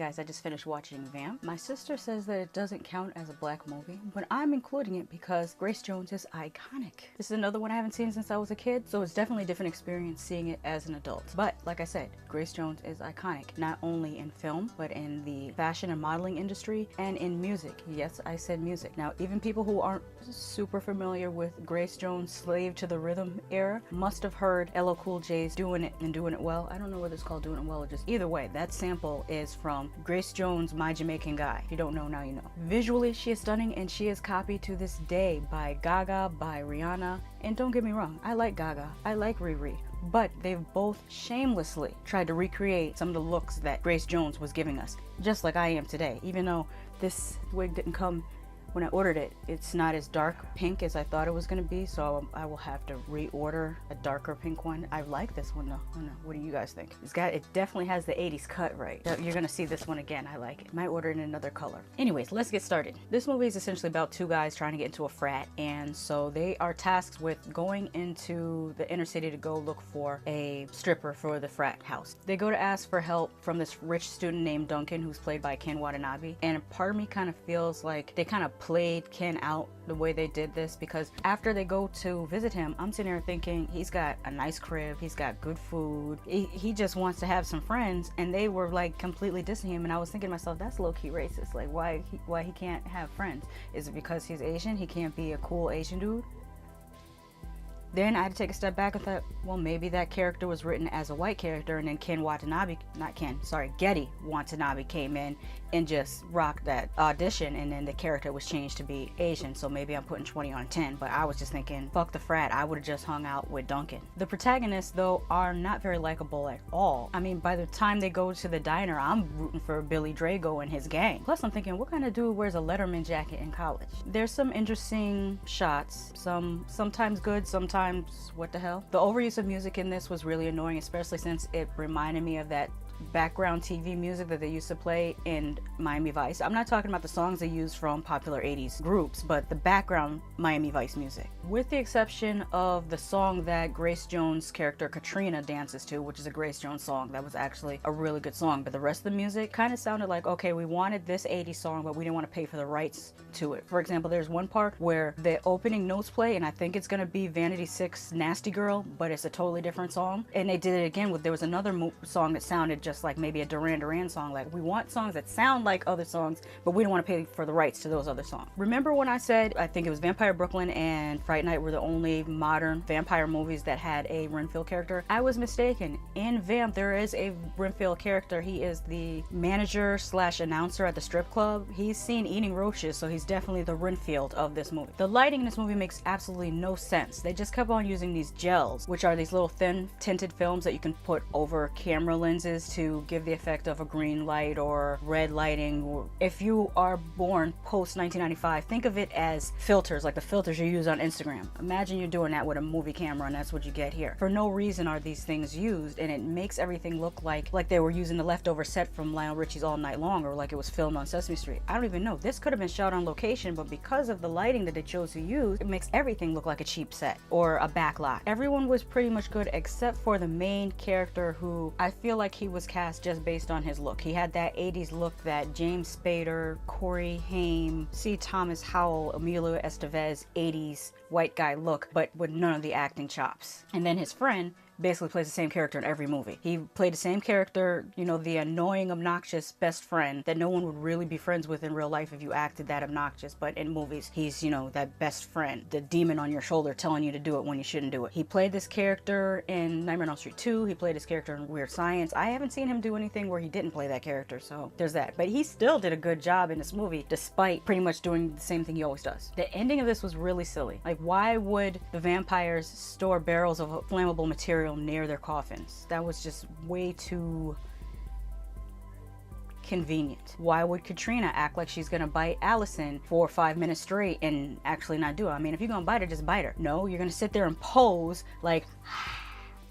guys, I just finished watching Vamp. My sister says that it doesn't count as a black movie, but I'm including it because Grace Jones is iconic. This is another one I haven't seen since I was a kid, so it's definitely a different experience seeing it as an adult. But like I said, Grace Jones is iconic, not only in film, but in the fashion and modeling industry and in music. Yes, I said music. Now, even people who aren't super familiar with Grace Jones' Slave to the Rhythm era must have heard LL Cool J's Doing It and Doing It Well. I don't know whether it's called Doing It Well or just either way. That sample is from Grace Jones' My Jamaican Guy. If you don't know, now you know. Visually, she is stunning, and she is copied to this day by Gaga, by Rihanna, and don't get me wrong, I like Gaga, I like Riri, but they've both shamelessly tried to recreate some of the looks that Grace Jones was giving us, just like I am today. Even though this wig didn't come when I ordered it, it's not as dark pink as I thought it was going to be, so I will have to reorder a darker pink one. I like this one though. I don't know. What do you guys think? It definitely has the 80s cut right. You're going to see this one again. I like it. Might order it in another color. Anyways, let's get started. This movie is essentially about two guys trying to get into a frat, and so they are tasked with going into the inner city to go look for a stripper for the frat house. They go to ask for help from this rich student named Duncan, who's played by Ken Watanabe, and a part of me kind of feels like they kind of played Ken out the way they did this, because after they go to visit him, I'm sitting here thinking he's got a nice crib, he's got good food, he just wants to have some friends, and they were like completely dissing him. And I was thinking to myself, that's low-key racist. Like, why he can't have friends? Is it because he's Asian? He can't be a cool Asian dude? Then I had to take a step back and thought, well, maybe that character was written as a white character, and then Getty Watanabe came in and just rocked that audition, and then the character was changed to be Asian. So maybe I'm putting 20 on 10, but I was just thinking, fuck the frat, I would have just hung out with Duncan. The protagonists, though, are not very likable at all. I mean, by the time they go to the diner, I'm rooting for Billy Drago and his gang. Plus, I'm thinking, what kind of dude wears a Letterman jacket in college? There's some interesting shots, sometimes good, sometimes what the hell. The overuse of music in this was really annoying, especially since it reminded me of that background TV music that they used to play in Miami Vice. I'm not talking about the songs they used from popular 80s groups, but the background Miami Vice music. With the exception of the song that Grace Jones' character Katrina dances to, which is a Grace Jones song. That was actually a really good song, but the rest of the music kind of sounded like, okay, we wanted this 80s song, but we didn't want to pay for the rights to it. For example, there's one part where the opening notes play, and I think it's gonna be Vanity Six Nasty Girl, but it's a totally different song. And they did it again with, there was another song that sounded just like maybe a Duran Duran song. Like, we want songs that sound like other songs, but we don't want to pay for the rights to those other songs. Remember when I said I think it was Vampire Brooklyn and Fright Night were the only modern vampire movies that had a Renfield character? I was mistaken. In Vamp, there is a Renfield character. He is the manager slash announcer at the strip club. He's seen eating roaches, so he's definitely the Renfield of this movie. The lighting in this movie makes absolutely no sense. They just kept on using these gels, which are these little thin tinted films that you can put over camera lenses to give the effect of a green light or red lighting. If you are born post 1995, think of it as filters, like the filters you use on Instagram. Imagine you're doing that with a movie camera, and that's what you get here. For no reason are these things used, and it makes everything look like they were using the leftover set from Lionel Richie's All Night Long, or like it was filmed on Sesame Street. I don't even know. This could have been shot on location, but because of the lighting that they chose to use, it makes everything look like a cheap set or a backlot. Everyone was pretty much good except for the main character, who I feel like he was cast just based on his look. He had that 80s look that James Spader, Corey Haim, C. Thomas Howell, Emilio Estevez 80s white guy look, but with none of the acting chops. And then his friend basically plays the same character in every movie. He played the same character, you know, the annoying, obnoxious best friend that no one would really be friends with in real life if you acted that obnoxious, but in movies, he's, you know, that best friend, the demon on your shoulder telling you to do it when you shouldn't do it. He played this character in Nightmare on Elm Street 2. He played this character in Weird Science. I haven't seen him do anything where he didn't play that character, so there's that. But he still did a good job in this movie, despite pretty much doing the same thing he always does. The ending of this was really silly. Like, why would the vampires store barrels of flammable material near their coffins? That was just way too convenient. Why would Katrina act like she's gonna bite Allison for 5 minutes straight and actually not do it? I mean, if you're gonna bite her, just bite her. No, you're gonna sit there and pose like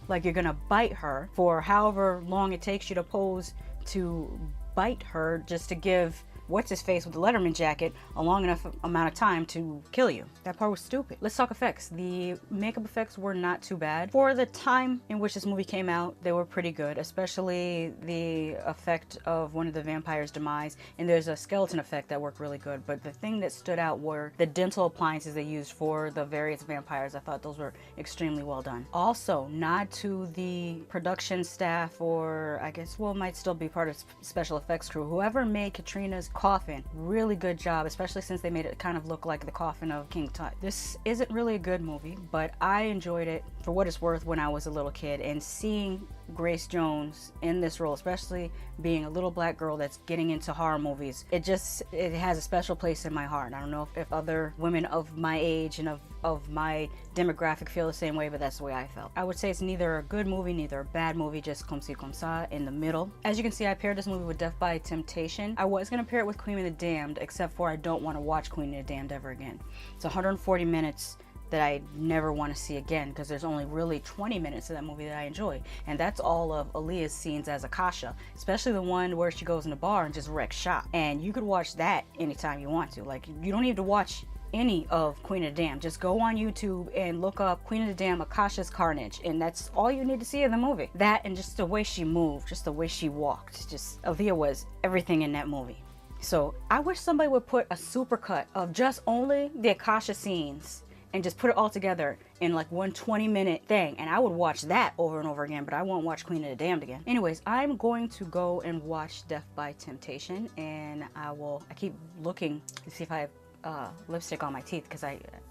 you're gonna bite her for however long it takes you to pose to bite her, just to give what's his face with the Letterman jacket a long enough amount of time to kill you. That part was stupid. Let's talk effects. The makeup effects were not too bad. For the time in which this movie came out, they were pretty good, especially the effect of one of the vampires' demise, and there's a skeleton effect that worked really good. But the thing that stood out were the dental appliances they used for the various vampires. I thought those were extremely well done. Also, nod to the production staff, or I guess, well, might still be part of special effects crew. Whoever made Katrina's coffin, really good job, especially since they made it kind of look like the coffin of King Tut. This isn't really a good movie, but I enjoyed it for what it's worth when I was a little kid, and seeing Grace Jones in this role, especially being a little black girl that's getting into horror movies, it has a special place in my heart. I don't know if other women of my age and of my demographic feel the same way, but that's the way I felt. I would say it's neither a good movie, neither a bad movie, just comme ci comme ça, in the middle. As you can see, I paired this movie with Death by Temptation. I was going to pair it with Queen of the Damned, except for I don't want to watch Queen of the Damned ever again. It's 140 minutes that I never want to see again, because there's only really 20 minutes of that movie that I enjoy, and that's all of Aaliyah's scenes as Akasha, especially the one where she goes in the bar and just wrecks shop. And you could watch that anytime you want to. Like, you don't need to watch any of Queen of the Damned. Just go on YouTube and look up Queen of the Damned Akasha's Carnage, and that's all you need to see of the movie. That, and just the way she moved, just the way she walked, just Aaliyah was everything in that movie. So I wish somebody would put a supercut of just only the Akasha scenes and just put it all together in like one 20-minute thing, and I would watch that over and over again, but I won't watch Queen of the Damned again. Anyways, I'm going to go and watch Death by Temptation, and I keep looking to see if I have lipstick on my teeth, because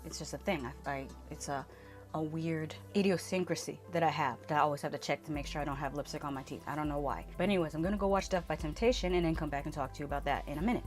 it's just a thing. It's a weird idiosyncrasy that I have, that I always have to check to make sure I don't have lipstick on my teeth. I don't know why. But anyways, I'm gonna go watch Death by Temptation and then come back and talk to you about that in a minute.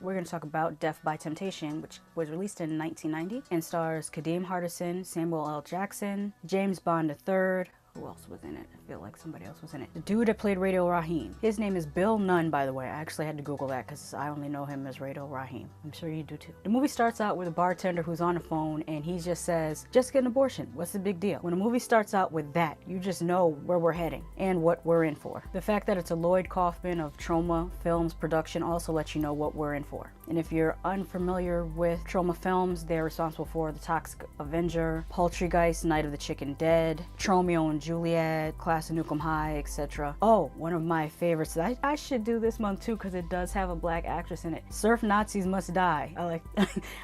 We're going to talk about Death by Temptation, which was released in 1990 and stars Kadeem Hardison, Samuel L. Jackson, James Bond III. Who else was in it? I feel like somebody else was in it. The dude that played Radio Raheem. His name is Bill Nunn, by the way. I actually had to Google that because I only know him as Radio Raheem. I'm sure you do too. The movie starts out with a bartender who's on the phone, and he just says, just get an abortion. What's the big deal? When a movie starts out with that, you just know where we're heading and what we're in for. The fact that it's a Lloyd Kaufman of Troma Films production also lets you know what we're in for. And if you're unfamiliar with Troma Films, they're responsible for The Toxic Avenger, Poultrygeist, Night of the Chicken Dead, Tromeo and Juliet, Class of Nukem High, etc. Oh, one of my favorites that I should do this month too, because it does have a black actress in it. Surf Nazis Must Die.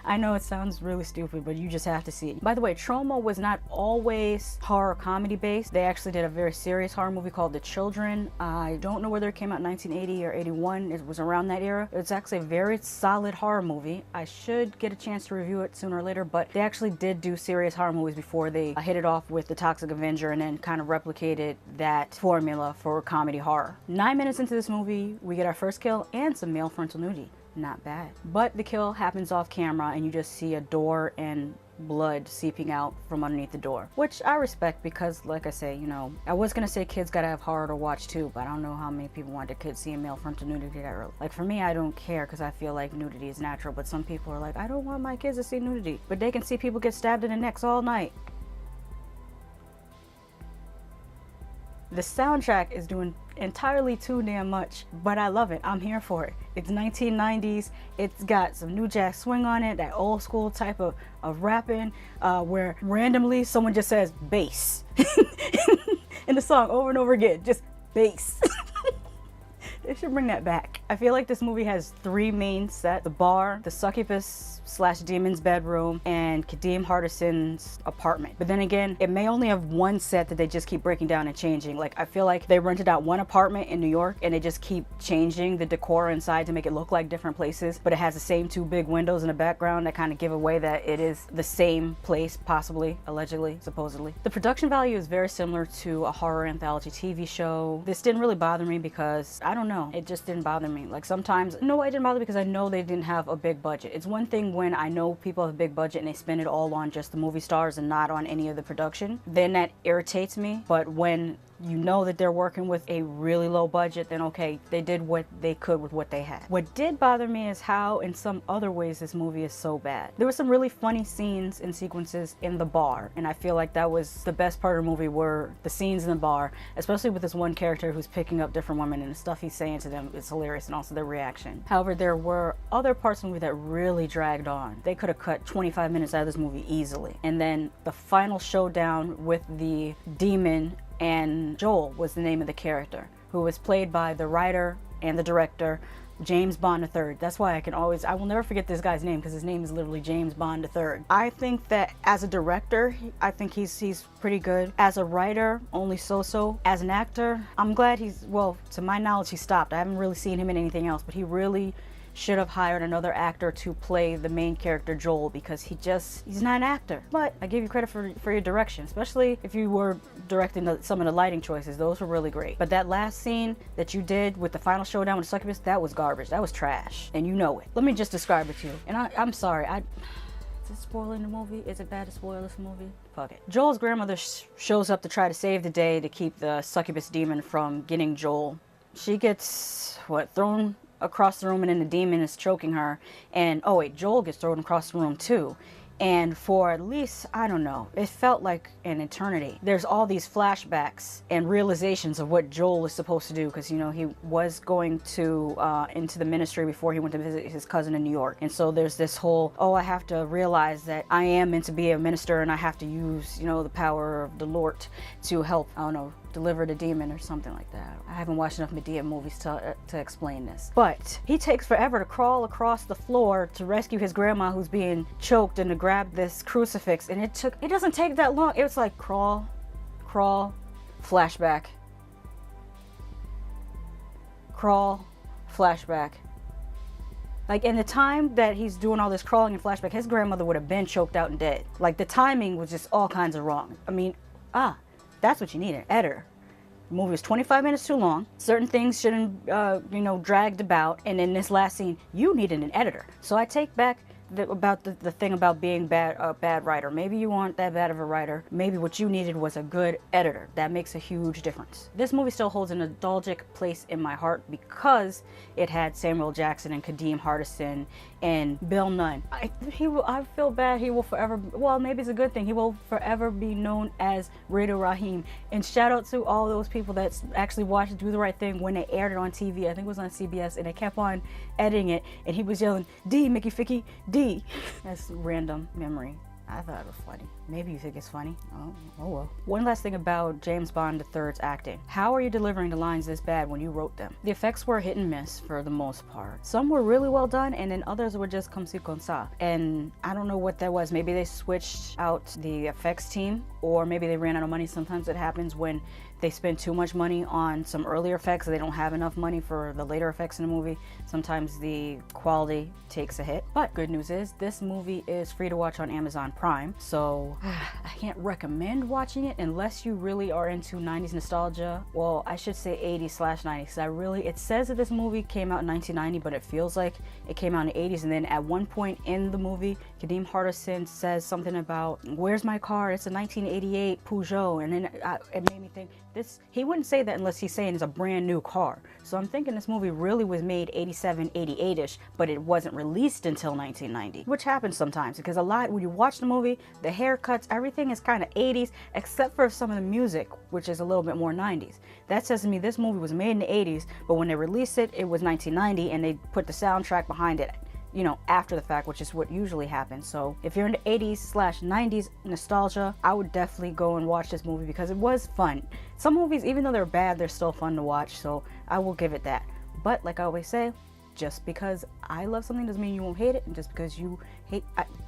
I know it sounds really stupid, but you just have to see it. By the way, Troma was not always horror comedy based. They actually did a very serious horror movie called The Children. I don't know whether it came out in 1980 or 81. It was around that era. It's actually a very solid horror movie. I should get a chance to review it sooner or later, but they actually did do serious horror movies before they hit it off with The Toxic Avenger and then kind of replicated that formula for comedy horror. 9 minutes into this movie, we get our first kill and some male frontal nudity. Not bad. But the kill happens off camera and you just see a door and blood seeping out from underneath the door, which I respect because, like I say, you know, I was gonna say kids gotta have horror to watch too, but I don't know how many people want their kids seeing male frontal nudity that early. Like, for me, I don't care because I feel like nudity is natural, but some people are like, I don't want my kids to see nudity, but they can see people get stabbed in the necks all night. The soundtrack is doing entirely too damn much, but I love it. I'm here for it. It's 1990s. It's got some New Jack Swing on it, that old school type of rapping, where randomly someone just says bass in the song over and over again, just bass. They should bring that back. I feel like this movie has three main sets: the bar, the succubus/demon's bedroom, and Kadeem Hardison's apartment. But then again, it may only have one set that they just keep breaking down and changing. Like, I feel like they rented out one apartment in New York and they just keep changing the decor inside to make it look like different places, but it has the same two big windows in the background that kind of give away that it is the same place, possibly, allegedly, supposedly. The production value is very similar to a horror anthology TV show. This didn't really bother me because, I don't know, it just didn't bother me. Like, sometimes, no, it didn't bother because I know they didn't have a big budget. It's one thing when I know people have a big budget and they spend it all on just the movie stars and not on any of the production, then that irritates me. But when you know that they're working with a really low budget, then okay, they did what they could with what they had. What did bother me is how in some other ways this movie is so bad. There were some really funny scenes and sequences in the bar, and I feel like that was the best part of the movie, were the scenes in the bar, especially with this one character who's picking up different women, and the stuff he's saying to them is hilarious, and also their reaction. However, there were other parts of the movie that really dragged on. They could have cut 25 minutes out of this movie easily. And then the final showdown with the demon, and Joel was the name of the character, who was played by the writer and the director, James Bond III. That's why I will never forget this guy's name, because his name is literally James Bond III. I think that as a director, I think he's pretty good. As a writer, only so-so. As an actor, I'm glad well, to my knowledge, he stopped. I haven't really seen him in anything else, but he really should have hired another actor to play the main character Joel, because he's not an actor. But I give you credit for your direction, especially if you were directing some of the lighting choices. Those were really great. But that last scene that you did with the final showdown with the succubus, that was garbage. That was trash, and you know it. Let me just describe it to you. And I'm sorry, is it spoiling the movie? Is it bad to spoil this movie? Fuck it. Joel's grandmother shows up to try to save the day to keep the succubus demon from getting Joel. She gets, thrown across the room, and then the demon is choking her, and oh wait, Joel gets thrown across the room too. And for at least, I don't know, it felt like an eternity. There's all these flashbacks and realizations of what Joel is supposed to do, because, you know, he was going to into the ministry before he went to visit his cousin in New York. And so there's this whole, oh, I have to realize that I am meant to be a minister, and I have to use, you know, the power of the Lord to help, I don't know, deliver the demon or something like that. I haven't watched enough Medea movies to explain this. But he takes forever to crawl across the floor to rescue his grandma who's being choked, and to grab this crucifix, and it doesn't take that long. It was like crawl, flashback, crawl, flashback. Like, in the time that he's doing all this crawling and flashback, his grandmother would have been choked out and dead. Like, the timing was just all kinds of wrong. I mean, that's what you need, an editor. The movie was 25 minutes too long. Certain things shouldn't, you know, dragged about. And in this last scene, you needed an editor. So I take back the thing about being a bad writer. Maybe you weren't that bad of a writer. Maybe what you needed was a good editor. That makes a huge difference. This movie still holds a nostalgic place in my heart because it had Samuel Jackson and Kadeem Hardison and Bill Nunn. I feel bad. He will forever, well, maybe it's a good thing, he will forever be known as Radio Raheem. And shout out to all those people that actually watched Do the Right Thing when they aired it on TV. I think it was on CBS, and they kept on editing it, and he was yelling, D, Mickey Ficky, D. That's random memory. I thought it was funny. Maybe you think it's funny. Oh well. One last thing about James Bond III's acting. How are you delivering the lines this bad when you wrote them? The effects were hit and miss for the most part. Some were really well done, and then others were just comme ci comme ça. And I don't know what that was. Maybe they switched out the effects team, or maybe they ran out of money. Sometimes it happens when they spend too much money on some earlier effects, so they don't have enough money for the later effects in the movie. Sometimes the quality takes a hit. But good news is, this movie is free to watch on Amazon Prime, so I can't recommend watching it unless you really are into 90s nostalgia. Well, I should say 80s/90s. It says that this movie came out in 1990, but it feels like it came out in the 80s. And then at one point in the movie, Kadeem Hardison says something about, where's my car? It's a 1988 Peugeot. And then it made me think, he wouldn't say that unless he's saying it's a brand new car. So I'm thinking this movie really was made 87, 88-ish, but it wasn't released until 1990, which happens sometimes, because when you watch the movie, the haircuts, everything is kind of 80s, except for some of the music, which is a little bit more 90s. That says to me this movie was made in the 80s, but when they released it, it was 1990, and they put the soundtrack behind it, you know, after the fact, which is what usually happens. So if you're into 80s/90s nostalgia, I would definitely go and watch this movie, because it was fun. Some movies, even though they're bad, they're still fun to watch, so I will give it that. But like I always say, just because I love something doesn't mean you won't hate it, and just because you hate,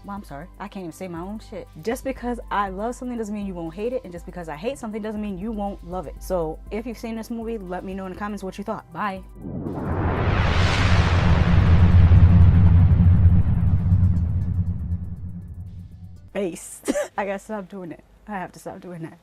I'm sorry, I can't even say my own shit. Just because I love something doesn't mean you won't hate it, and just because I hate something doesn't mean you won't love it. So if you've seen this movie, let me know in the comments what you thought. Bye. Face. I gotta stop doing it. I have to stop doing that.